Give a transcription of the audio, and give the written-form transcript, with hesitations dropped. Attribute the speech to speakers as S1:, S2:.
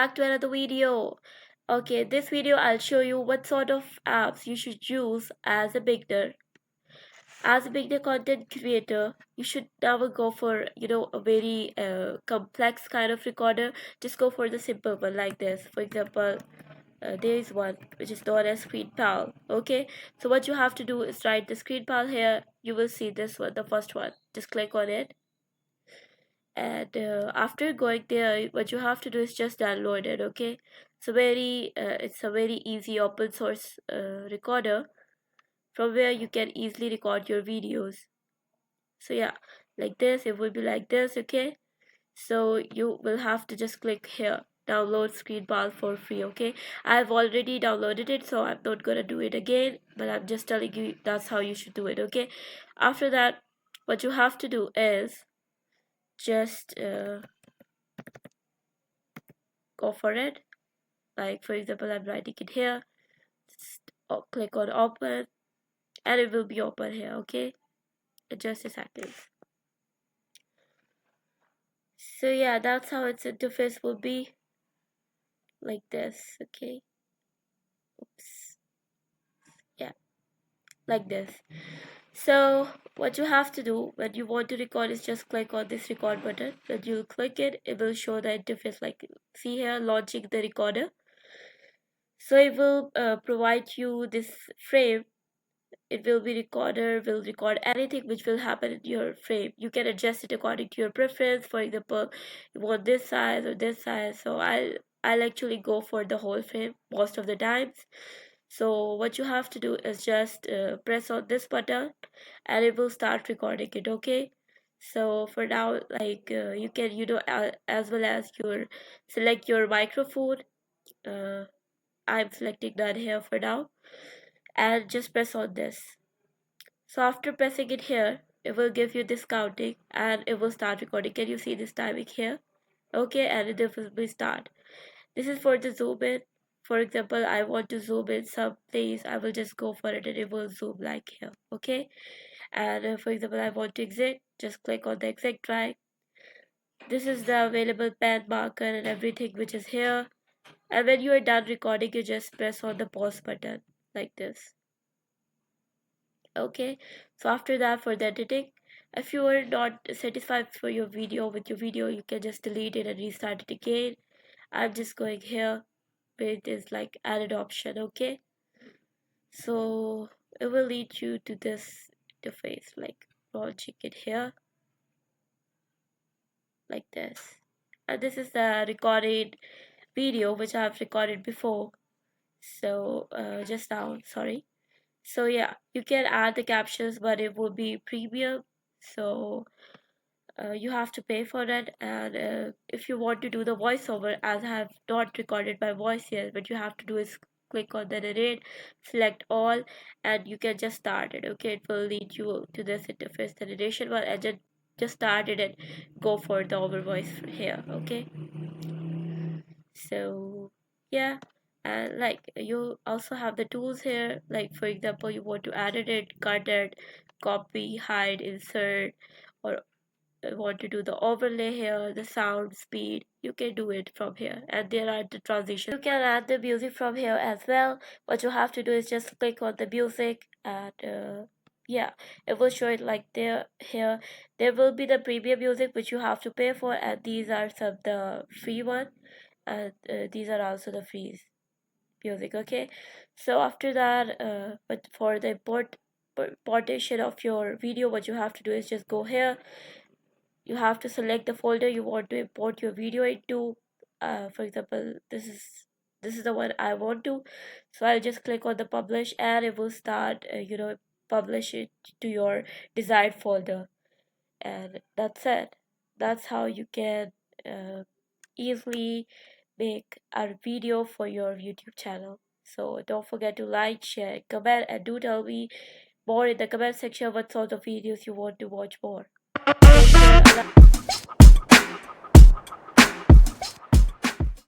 S1: back to another video. Okay, this video I'll show you what sort of apps you should use as a beginner. As a beginner content creator, you should never go for a very complex kind of recorder. Just go for the simple one like this. For example, there is one which is known as Screenpal. Okay, so what you have to do is write the Screenpal here. You will see this one, the first one. Just click on it, and after going there, what you have to do is just download it. Okay, it's a very easy open source recorder from where you can easily record your videos. So yeah, like this, it will be like this. Okay, so you will have to just click here, download Screenpal for free. Okay, I've already downloaded it, so I'm not gonna do it again, but I'm just telling you that's how you should do it. Okay, after that, what you have to do is just go for it. Like for example, I'm writing it here. Just click on open, and it will be open here. Okay, in just a second. So yeah, that's how its interface will be, like this. Okay, oops, yeah, like this. So what you have to do when you want to record is just click on this record button. When you click it, it will show the interface, like see here, launching the recorder. So it will provide you this frame. It will be recorder, will record anything which will happen in your frame. You can adjust it according to your preference. For example, you want this size or this size. So I'll actually go for the whole frame most of the times. So what you have to do is just press on this button, and it will start recording it. Okay, so for now, like you can as well as your select your microphone. I'm selecting none here for now, and just press on this. So after pressing it here, it will give you this counting, and it will start recording. Can you see this timing here? Okay, and it will start. This is for the zoom in. For example, I want to zoom in some place, I will just go for it and it will zoom like here. Okay, and for example, I want to exit, just click on the exit track. This is the available pen marker and everything which is here. And when you are done recording, you just press on the pause button like this. Okay, so after that, for the editing, if you are not satisfied for your video with your video, you can just delete it and restart it again. I'm just going here where it is like added option. Okay, so it will lead you to this interface, like launching it here like this. And this is the recorded video which I have recorded before, so just now, sorry. So yeah, you can add the captions, but it will be premium, so you have to pay for it. And if you want to do the voiceover, as I have not recorded my voice yet, what you have to do is click on the narrate, select all, and you can just start it. Okay, it will lead you to this interface, the narration one, and just start it and go for the over voice here. Okay, so yeah, and like you also have the tools here, like for example, you want to edit it, cut it, copy, hide, insert, or want to do the overlay here, the sound, speed, you can do it from here. And there are the transitions, you can add the music from here as well. What you have to do is just click on the music, and yeah, it will show it like there. Here there will be the premium music which you have to pay for, and these are some the free one, and these are also the free music. Okay, so after that, but for the importation of your video, what you have to do is just go here. You have to select the folder you want to import your video into. For example, this is the one I want to, so I'll just click on the publish, and it will start publish it to your desired folder. And that's it. That's how you can easily make a video for your YouTube channel. So don't forget to like, share, comment, and do tell me more in the comment section what sort of videos you want to watch more. Take care.